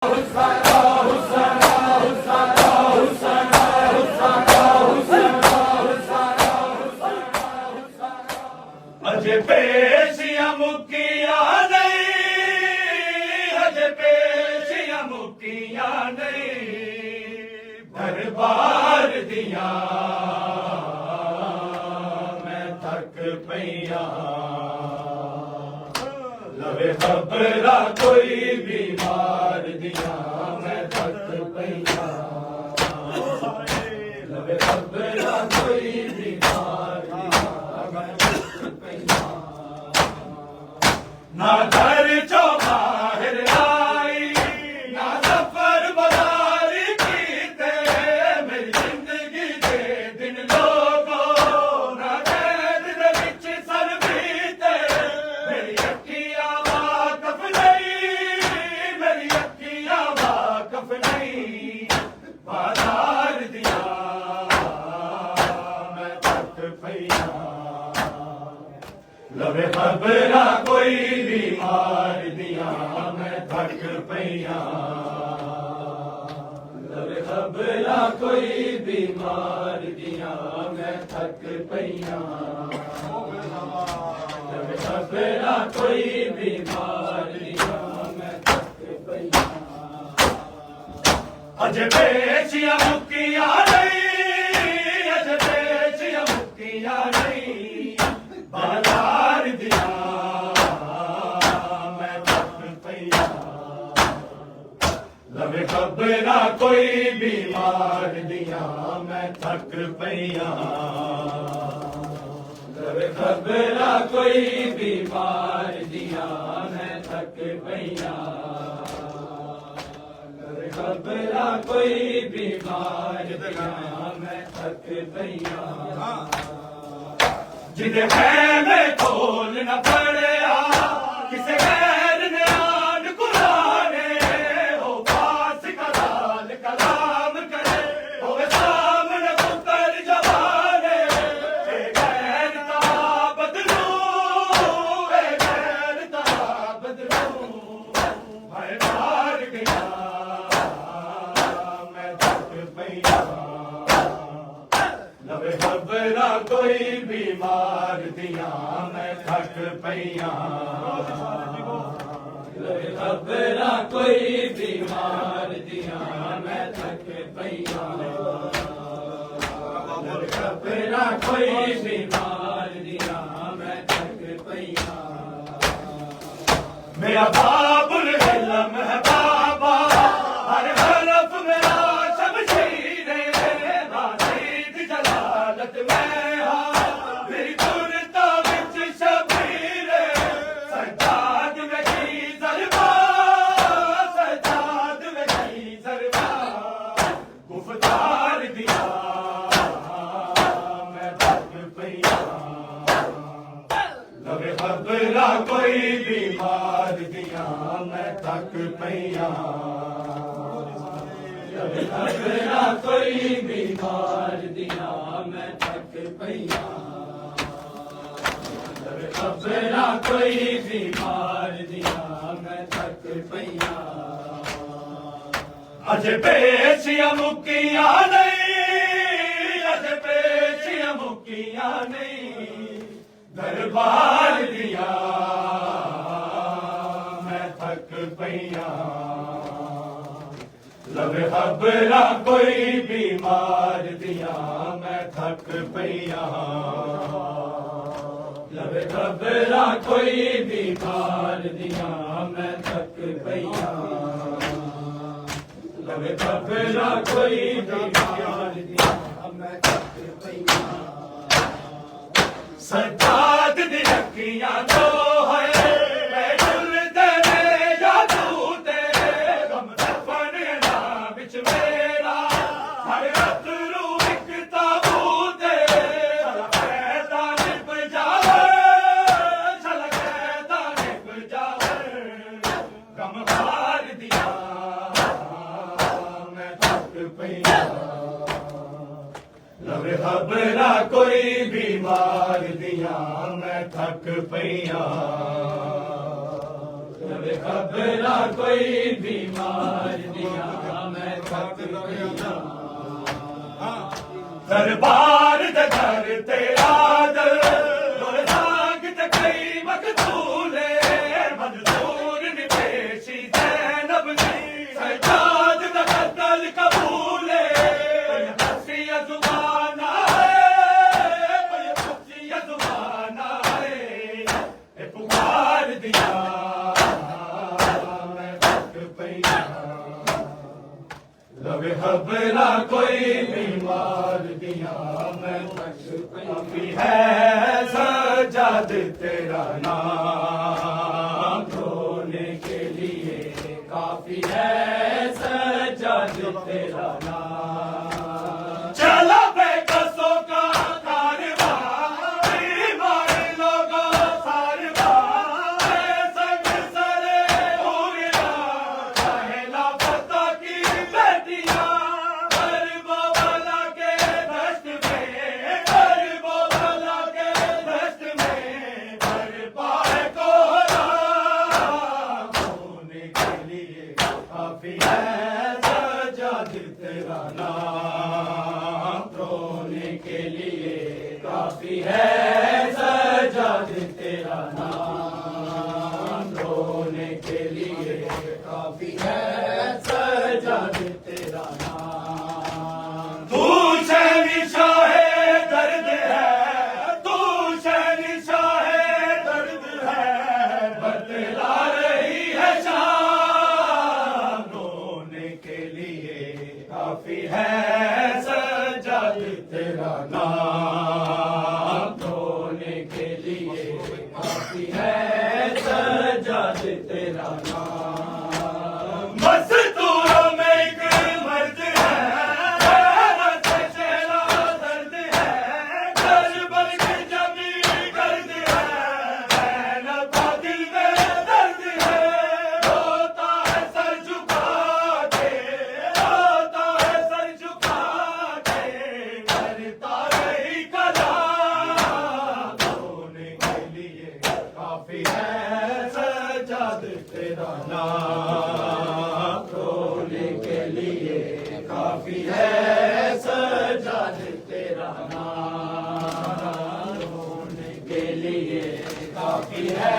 अजे पेशियां मुकिया नहीं, अजे पेशियां मुकिया नहीं, दरबार दिया मैं थक पईया। लवे खबरा कोई बीमार दिया मैं थक पईया। लवे खबरा कोई बीमार ना घर चो बाहर आई, ना सफर बदारी कीते, मेरी जिंदगी दे दिन लोगों ना कैद दे विच सर बीते। मेरी अखियां वाकफ नहीं, मेरी अखियां वाकफ नहीं, बाजार दिया मैं थक पईया। लवे खबरा कोई बीमार दिया मैं थक पईया। लवे खबरा कोई बीमार दिया मैं थक पईया। लवे खबरा कोई बीमार दिया मैं थक पईया। अजे पेशियां मुकिया नहीं, अजे पेशियां मुकिया नहीं, बाजार दिया मैं थक पईया। लवे खबरा कोई बीमार दिया मैं थक पईया। लवे खबरा कोई बीमार दिया मैं थक पईया। लवे खबरा कोई बीमार दिया मैं थक पईया। जिदे में खोल न पड़िया किसे गैर ने आन कुराने, हो पास कलाल कलाम करे, हो सामने पुतर जवाने। ए गैर ता बदलू, ए गैर ता बदलू, मैं मार गया मैं थक पईया। लवे खबरा कोई बीमार दिया मैं थक पईया। लवे खबरा कोई बीमार दिया मैं थक पईया। लवे खबरा कोई बीमार दिया मैं थक पईया। मेरा बाबुल इल्म है बाबा, हर हरफ मेरा शमशीर है, बासीत जलालत में मेरी तुरता विच शबीर। सज्जाद में की जरबा, सज्जाद में की जरबा, गुफ्तार दिया मैं थक पईया। लवे खबरा कोई बीमार दिया मैं थक पईया। लवे खबरा कोई बीमार दिया मैं थक पईया। लवे खबरा कोई बीमार दिया मैं थक पईया। अजे पेशियां मुकिया नहीं, अजे पेशियां मुकिया नहीं, दरबार दिया मैं थक पईया। लवे खबरा कोई बीमार दिया मैं थक पईया। लवे खबरा कोई बीमार दिया मैं थक पईया। लवे खबरा कोई बीमार दिया मैं थक पईया। सज्जाद दी अखियां तो है मैं झुलते ने जादू तेरे, गम दफन ना बिच मेरा हर अथरू एक ताबूत है। चला कहता निभ जावे, चला कहता निभ जावे, गम हार दिया मैं थक पईया। लवे खबरा कोई बीमार दिया मैं थक पईया। खबरा कोई बीमार दिया मैं थक गया दरबार दे घर तेरा दर राग ते कई मकतूले मंजूर नि पेशी ज़ैनब नहीं सजाद दा कत्ल कबूले हसिया जुबाना है ए पुकार दिया लवे खबरा कोई बीमार दिया मैं काफी है सजाद तेरा नाम रोने के लिए काफी है सजाद तेरा नाम चला बेकसों का कारवां बीमार लोगों सारवां संग सरे हुरिया पहला पता की बेटियां गरीबों वाला के दस्त में गरीबों वाला के दस्त में भर पाए कोहरा होने के लिए काफी है सजाद तेरा नाम रोने के लिए काफी है सजाद तेरा नाम रोने के लिए काफी है सजाद तेरा नाम तू शहंशाह दर्द है तू शहंशाह दर्द है बतला रही है शाम रोने के लिए काफी है सजाद तेरा नाम रोने के लिए काफी है सजाद तेरा नाम मस्तूरों में एक मर्द है हैरत से चेहरा दर्द है करबल की जमी गर्द है ज़ैनब का दिल में दर्द है रोता है सर झुका के रोता है सर झुका के करता रही कलाम रोने के लिए काफी है सजाद तेरा नाम रोने के लिए काफी है सजाद तेरा नाम रोने के लिए काफी है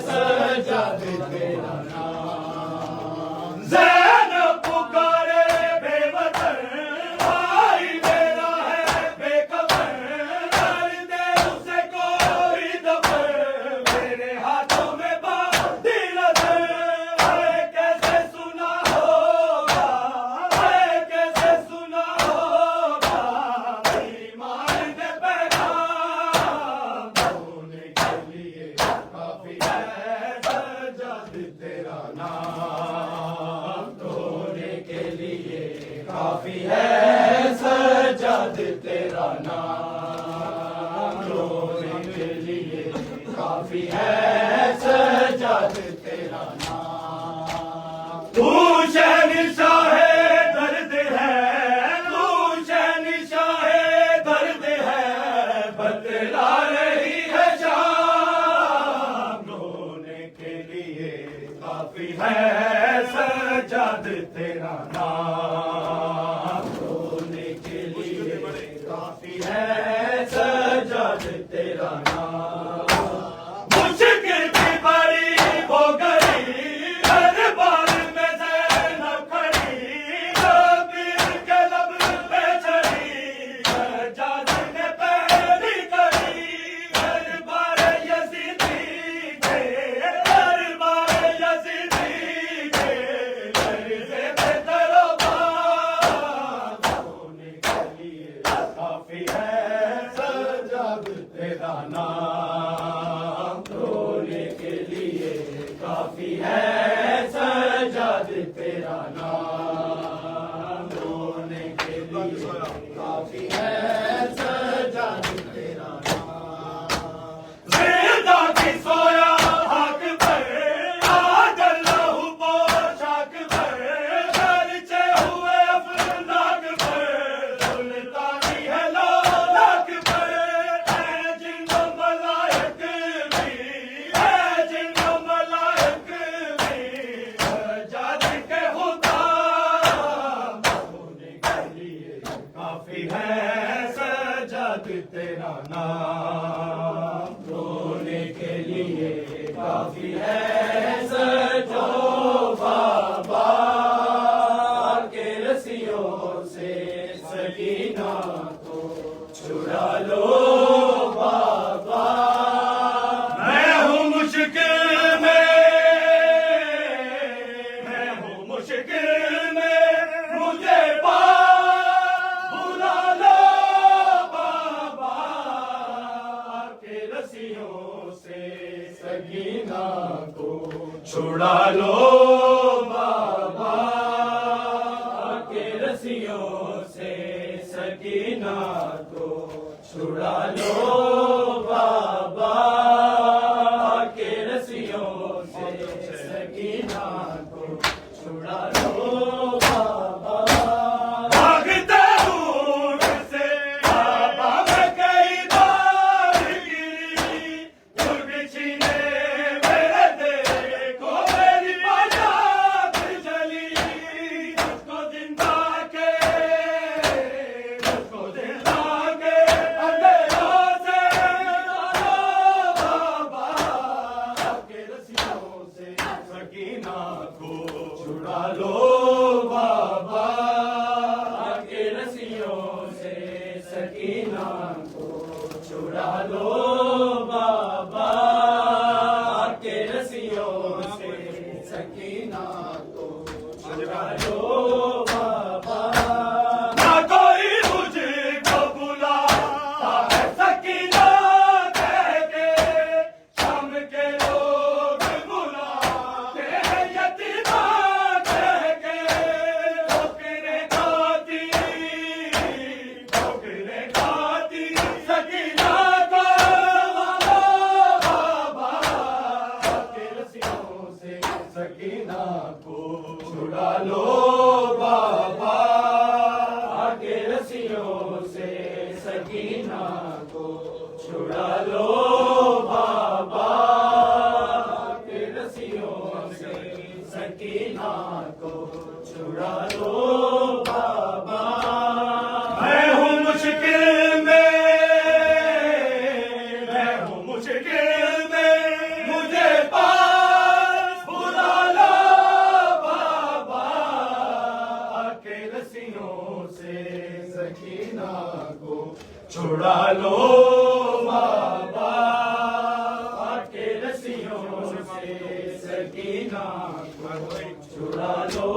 सजाद तेरा नाम ज़ैनब पुकारे बेवतन भाई मेरा है बेखबर कर दे उसे कोई दफन मेरे हाथों में बांधी नजर है कैसे सुना होगा है कैसे सुना होगा बीमार ने पैगाम रोने के लिए काफी है सजाद तेरा नाम रोने के लिए काफी है सजाद तेरा नाम रोने के लिए काफी है सजाद तेरा नाम तू शहंशाह दर्द है तू शहंशाह दर्द है बतला रही है शाम रोने के लिए काफी है सजाद तेरा नाम रोने के लिए काफी है सजाद तेरा नाम मुश्किल भी बड़ी हो गई हर बार में ज़ैनब खड़ी कबीर के लब पे चढ़ी सजाद ने पहली करी हर बार यज़ीदी के हर बार यज़ीदी के लर्ज़े पे दरोबार रोने के लिए काफी है सजाद तेरा नाम रोने के लिए काफी है सजाद तेरा नाम रोने के लिए काफी है सजाद तेरा नाम ज़िंदा की सोया हक पर आज लहू पोशाक पर खर्चे हुए अफनाक पर सुल्तानी है लोलाक पर है जिन मलाइक भी है जिन मलाइक मुश्किल में मुझे पास बुला लो बाबा के रस्सियों से सकीना को छुड़ा लो बाबा के रस्सियों से सकीना को छुड़ा लो बाबा के रस्सियों से सकीना को छुड़ा लो बाबा भागते हूँ से बाबा मैं कई बार गिरी दुर्ग छीने मेरे देखो मेरी बारात चली उसको जिंदा के अंधेरों से बाबा के रस्सियों से सकीना को छुड़ा लो बाबा के रस्सियों से सकीना को छुड़ा लो बाबा के रस्सियों से सकीना को छुड़ा लो बाबा ना कोई मुझको बुलाता है सकीना कह के शाम के लोग बुलाते हैं यतीमा कह के ठोकरे खाती सकीना को बाबा के रस्सियों से सकीना को छुड़ा लो बाबा के रस्सियों से सकीना को छुड़ा लो बाबा के रस्सियों से सकीना को छुड़ा लो बाबा मैं हूँ मुश्किल में मैं हूँ मुश्किल में मुझे पास बुला लो बाबा के रस्सियों से सकीना को छुड़ा लो बाबा के रस्सियों से सकीना को छुड़ा लो